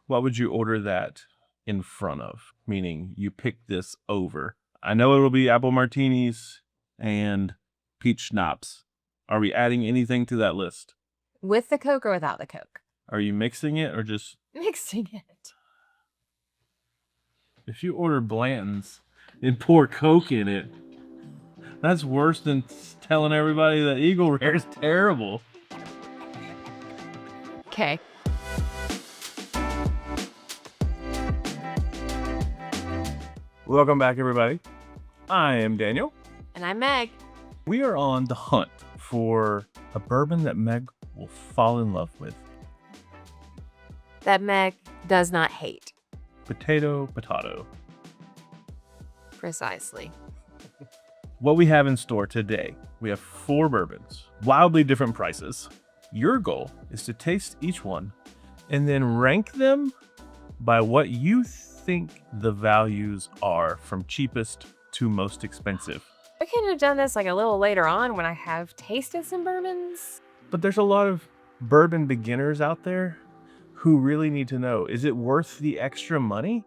What would you order that in front of? Meaning you pick this over. I know it'll be apple martinis and peach schnapps. Are we adding anything to that list? With the Coke or without the Coke? Are you mixing it or just... Mixing it. If you order Blanton's and pour Coke in it, that's worse than telling everybody that Eagle Rare is terrible. Okay. Welcome back, everybody. I am Daniel. And I'm Meg. We are on the hunt for a bourbon that Meg will fall in love with. That Meg does not hate. Potato. Precisely. What we have in store today, we have 4 bourbons, wildly different prices. Your goal is to taste each one and then rank them by what you think the values are from cheapest to most expensive. I could have done this like a little later on when I have tasted some bourbons. But there's a lot of bourbon beginners out there who really need to know, is it worth the extra money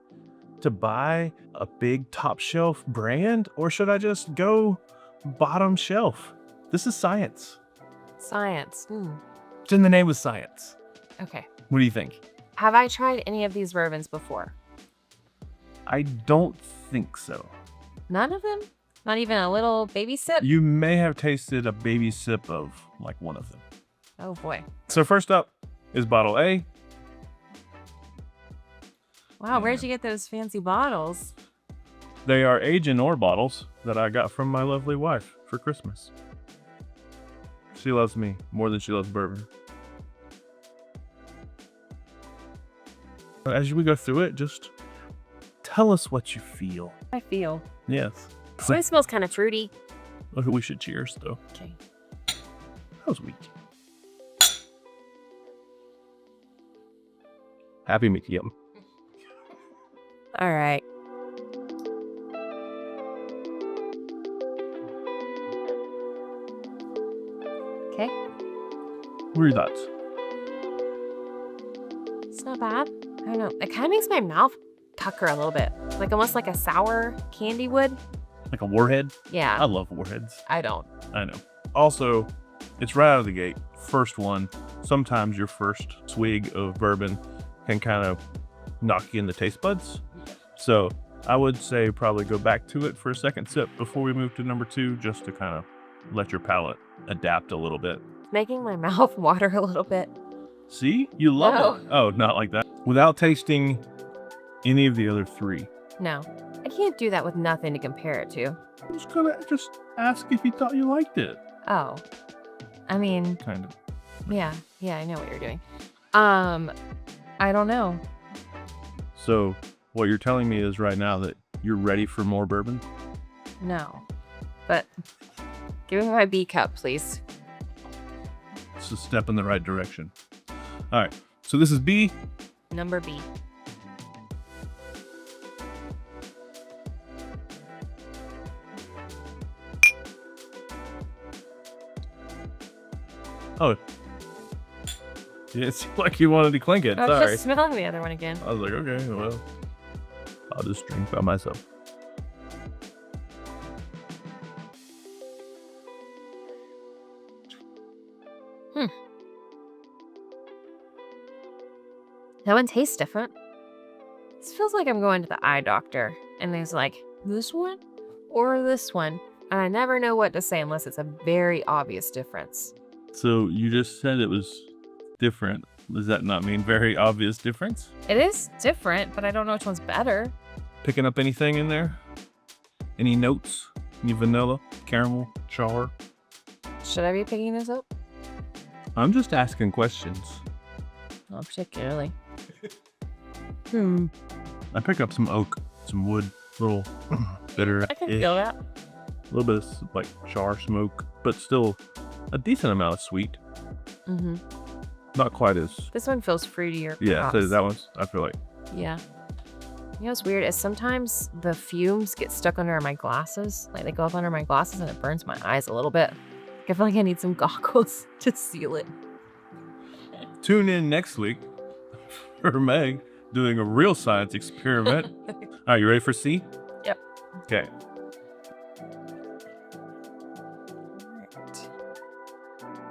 to buy a big top shelf brand, or should I just go bottom shelf? This is science. Science. It's in the name of science. Okay. What do you think? Have I tried any of these bourbons before? I don't think so. None of them? Not even a little baby sip? You may have tasted a baby sip of like one of them. Oh boy. So first up is bottle A. Wow, where'd you get those fancy bottles? They are Age and Or bottles that I got from my lovely wife for Christmas. She loves me more than she loves bourbon. As we go through it, just tell us what you feel. I feel. Yes. It smells kind of fruity. We should cheers, though. Okay. That was weak. Happy medium. All right. Okay. What are your thoughts? It's not bad. I don't know. It kind of makes my mouth pucker a little bit. Like almost like a sour candy would. Like a warhead? Yeah. I love warheads. I don't. I know. Also, it's right out of the gate. First one. Sometimes your first swig of bourbon can kind of knock you in the taste buds. So I would say probably go back to it for a second sip before we move to number 2, just to kind of let your palate adapt a little bit. Making my mouth water a little bit. See? You love it. Oh, not like that. Without tasting any of the other 3. No. I can't do that with nothing to compare it to. I'm just gonna ask if you thought you liked it. Oh. I mean, Kind of. yeah, I know what you're doing. I don't know. So what you're telling me is right now that you're ready for more bourbon? No. But give me my B cup, please. It's a step in the right direction. All right. So this is B. Number B. Oh. Yeah, it seemed like you wanted to clink it. I was Sorry. just smelling the other one again. I was like, okay, well, I'll just drink by myself. That one tastes different. This feels like I'm going to the eye doctor. And there's like, this one or this one. And I never know what to say unless it's a very obvious difference. So you just said it was different. Does that not mean very obvious difference? It is different, but I don't know which one's better. Picking up anything in there? Any notes? Any vanilla, caramel, char? Should I be picking this up? I'm just asking questions. Not particularly. I pick up some oak, some wood, little bitter. I can feel that. A little bit of like char smoke, but still a decent amount of sweet. Mm-hmm. Not quite as. This one feels fruitier. Yeah, perhaps. so that one's, I feel like. Yeah. You know what's weird is sometimes the fumes get stuck under my glasses. Like they go up under my glasses and it burns my eyes a little bit. I feel like I need some goggles to seal it. Tune in next week for Meg doing a real science experiment. Are you ready for C? Yep. Okay.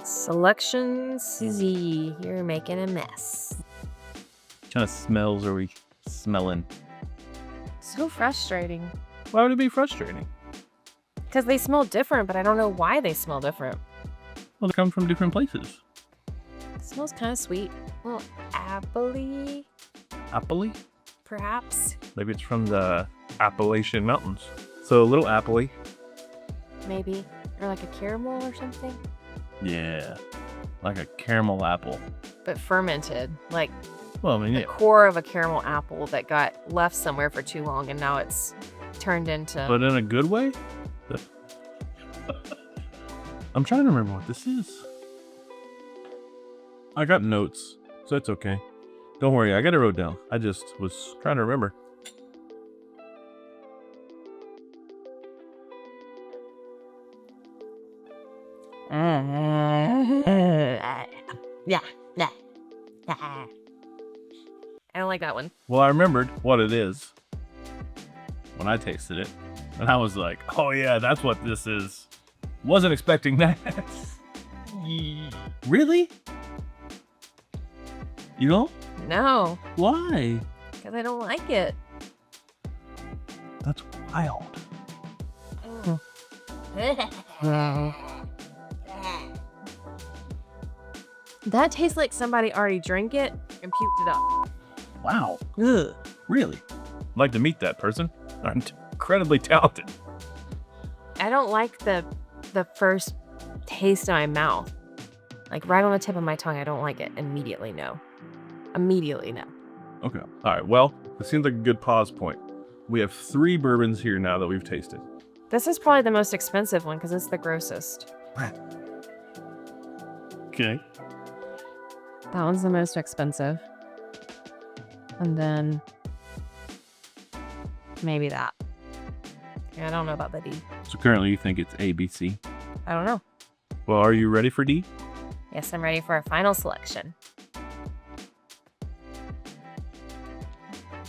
Selection Z. You're making a mess. What kind of smells are we smelling? So frustrating. Why would it be frustrating? Because they smell different, but I don't know why they smell different. Well, they come from different places. It smells kind of sweet. A little apple-y, Appley? perhaps. Maybe it's from the Appalachian Mountains. So a little appley. Maybe. Or like a caramel or something. Yeah. Like a caramel apple. But fermented. Like Well, I mean, the yeah. core of a caramel apple that got left somewhere for too long and now it's turned into... But in a good way? I'm trying to remember what this is. I got notes, so it's okay. Don't worry, I got it wrote down. I just was trying to remember. I don't like that one. Well, I remembered what it is when I tasted it, and I was like, oh yeah, that's what this is. Wasn't expecting that. Really? You know? No, Why? because I don't like it. That's wild. That tastes like somebody already drank it and puked it up. Wow. Ugh. Really? I'd like to meet that person. I'm incredibly talented. I don't like the first taste in my mouth. Like right on the tip of my tongue, I don't like it. Immediately, no. Immediately, no. Okay. All right. Well, it seems like a good pause point. We have 3 bourbons here now that we've tasted. This is probably the most expensive one because it's the grossest. Okay. That one's the most expensive. And then maybe that. Yeah, I don't know about the D. So currently you think it's A, B, C. I don't know. Well, are you ready for D? Yes, I'm ready for our final selection.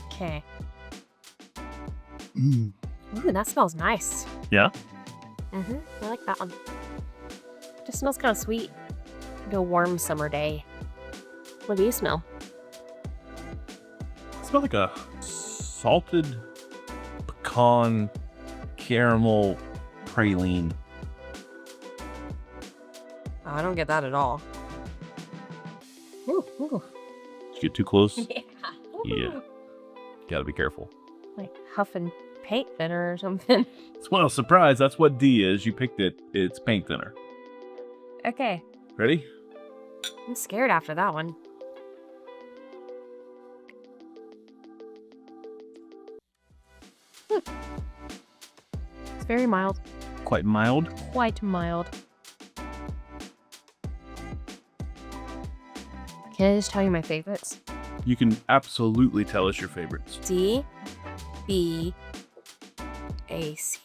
Okay. Ooh, that smells nice. Yeah? I like that one. Just smells kind of sweet. Like a warm summer day. What do you smell? It smells like a salted pecan caramel praline. Oh, I don't get that at all. Ooh. Did you get too close? Yeah. Yeah. Gotta be careful. Like huffing paint thinner or something. Well, surprise, that's what D is. You picked it. It's paint thinner. Okay. Ready? I'm scared after that one. It's very mild. Quite mild. Quite mild. Can I just tell you my favorites? You can absolutely tell us your favorites. D, B, A, C.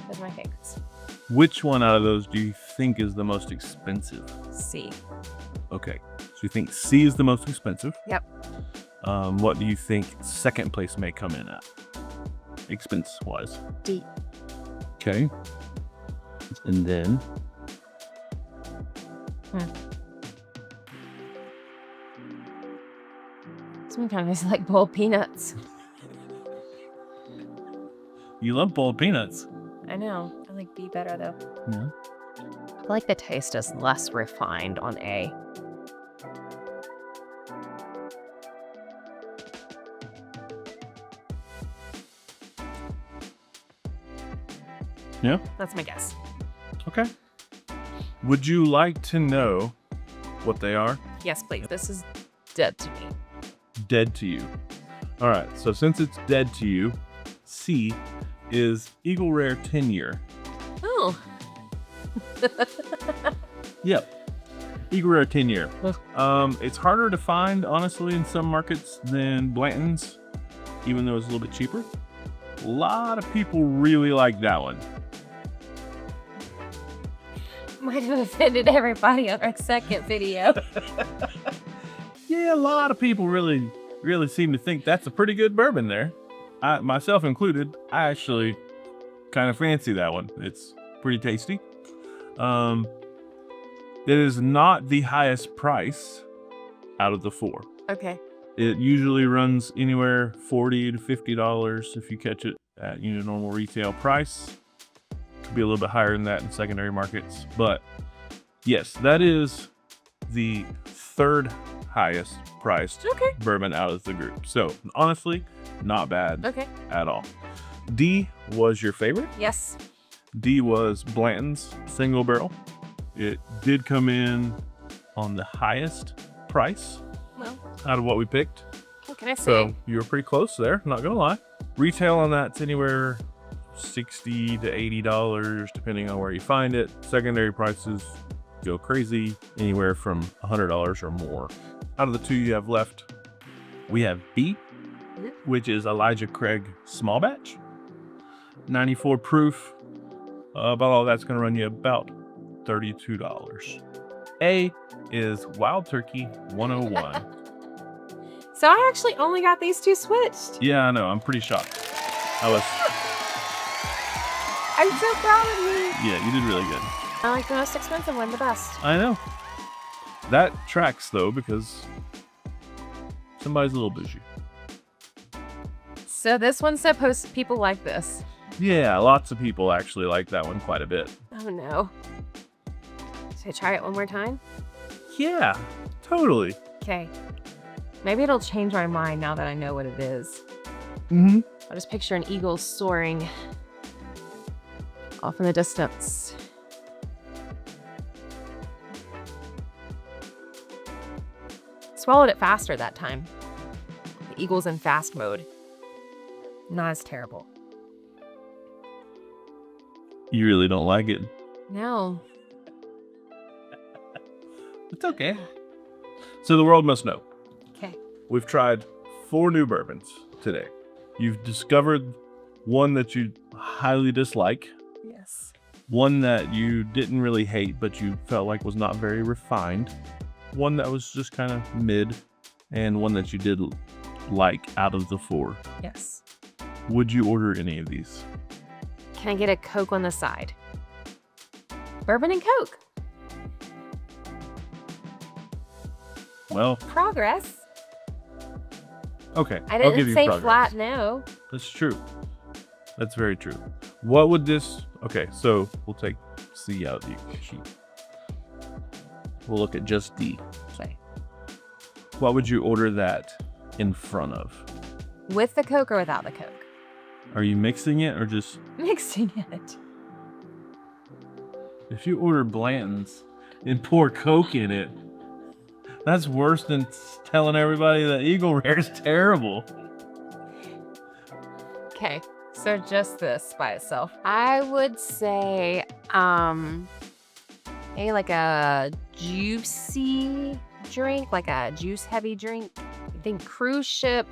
Those are my favorites. Which one out of those do you think is the most expensive? C. Okay. So you think C is the most expensive? Yep. What do you think second place may come in at? Expense-wise. D. Okay. And then... This one kind of tastes like boiled peanuts. You love boiled peanuts. I know. I like B better though. Yeah. I like the taste is less refined on A. Yeah? That's my guess. Okay. Would you like to know what they are? Yes, please. This is dead to me. Dead to you. All right. So since it's dead to you, C is Eagle Rare 10 year. Oh. Yep. Eagle Rare 10 year. It's harder to find, honestly, in some markets than Blanton's, even though it's a little bit cheaper. A lot of people really like that one. Might have offended everybody on our second video. Yeah, a lot of people really seem to think that's a pretty good bourbon there. I, myself included, I actually kind of fancy that one. It's pretty tasty. It is not the highest price out of the 4. Okay. It usually runs anywhere $40 to $50 if you catch it at normal retail price. Could be a little bit higher than that in secondary markets, but yes, that is the 3rd highest priced bourbon out of the group. So honestly, not bad at all. D was your favorite. Yes. D was Blanton's single barrel. It did come in on the highest price out of what we picked. What can I say? So you were pretty close there, not gonna lie. Retail on that's anywhere $60 to $80, depending on where you find it. Secondary prices go crazy, anywhere from $100 or more. Out of the 2 you have left, we have B, which is Elijah Craig Small Batch. 94 proof. About all that's gonna run you about $32. A is Wild Turkey 101. So I actually only got these 2 switched. Yeah, I know. I'm pretty shocked. I'm so proud of you. Yeah, you did really good. I like the most expensive one the best. I know. That tracks though, because somebody's a little bougie. So this one's supposed people like this. Yeah, lots of people actually like that one quite a bit. Oh no. Should I try it one more time? Yeah, totally. Okay. Maybe it'll change my mind now that I know what it is. Mm-hmm. I'll just picture an eagle soaring off in the distance. Swallowed it faster that time. The eagle's in fast mode. Not as terrible. You really don't like it. No. It's okay. So the world must know. Okay. We've tried 4 new bourbons today. You've discovered one that you highly dislike. Yes. One that you didn't really hate, but you felt like was not very refined. One that was just kind of mid, and one that you did like out of the 4. Yes. Would you order any of these? Can I get a Coke on the side? Bourbon and Coke. Well, Progress. okay. I I'll give didn't you say progress. flat no. That's true. That's very true. What would this... Okay, so we'll take C out of the sheet. We'll look at just D. Okay. What would you order that in front of? With the Coke or without the Coke? Are you mixing it or just... Mixing it. If you order Blanton's and pour Coke in it, that's worse than telling everybody that Eagle Rare is terrible. Okay, so just this by itself. I would say, maybe like a juicy drink, like a juice heavy drink. I think cruise ship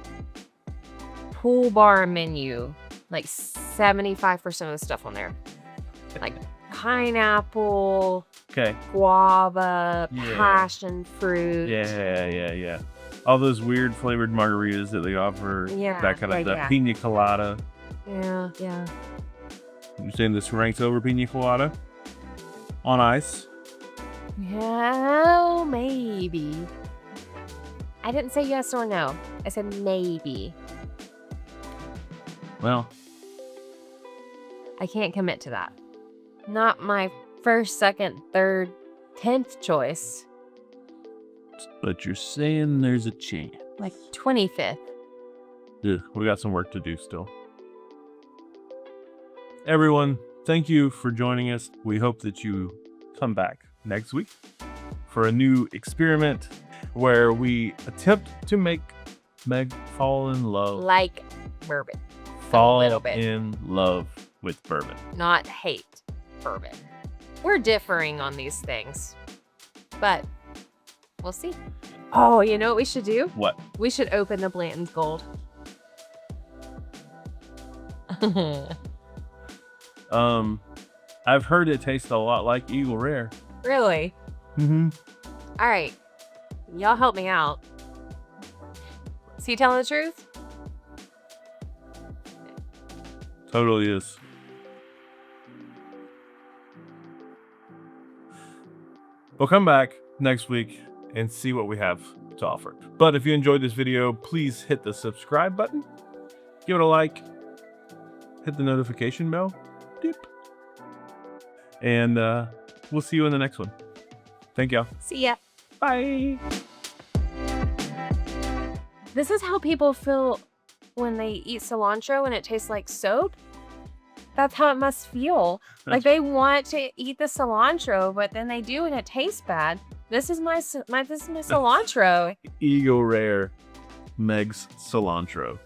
pool bar menu, like 75% of the stuff on there. Like pineapple, Okay. guava, Yeah. passion fruit. Yeah. All those weird flavored margaritas that they offer. Yeah, That kind of right, stuff. yeah. Pina colada. Yeah. You saying this ranks over pina colada? On ice? Yeah, maybe. I didn't say yes or no. I said maybe. Well, I can't commit to that. Not my first, second, third, 10th choice. but you're saying there's a chance. Like 25th. Ugh, we got some work to do still. Everyone, thank you for joining us. We hope that you come back next week for a new experiment where we attempt to make Meg fall in love. Like bourbon. Fall little bit. in love with bourbon. Not hate bourbon. We're differing on these things. But we'll see. Oh, you know what we should do? What? We should open the Blanton's Gold. I've heard it tastes a lot like Eagle Rare. Really? Mm-hmm. All right. Y'all help me out. Is he telling the truth? Totally is. We'll come back next week and see what we have to offer. But if you enjoyed this video, please hit the subscribe button, give it a like, hit the notification bell, beep. And we'll see you in the next one. Thank y'all. See ya. Bye. This is how people feel when they eat cilantro and it tastes like soap. That's how it must feel. Like they want to eat the cilantro, but then they do and it tastes bad. This is my cilantro. Eagle Rare Meg's cilantro.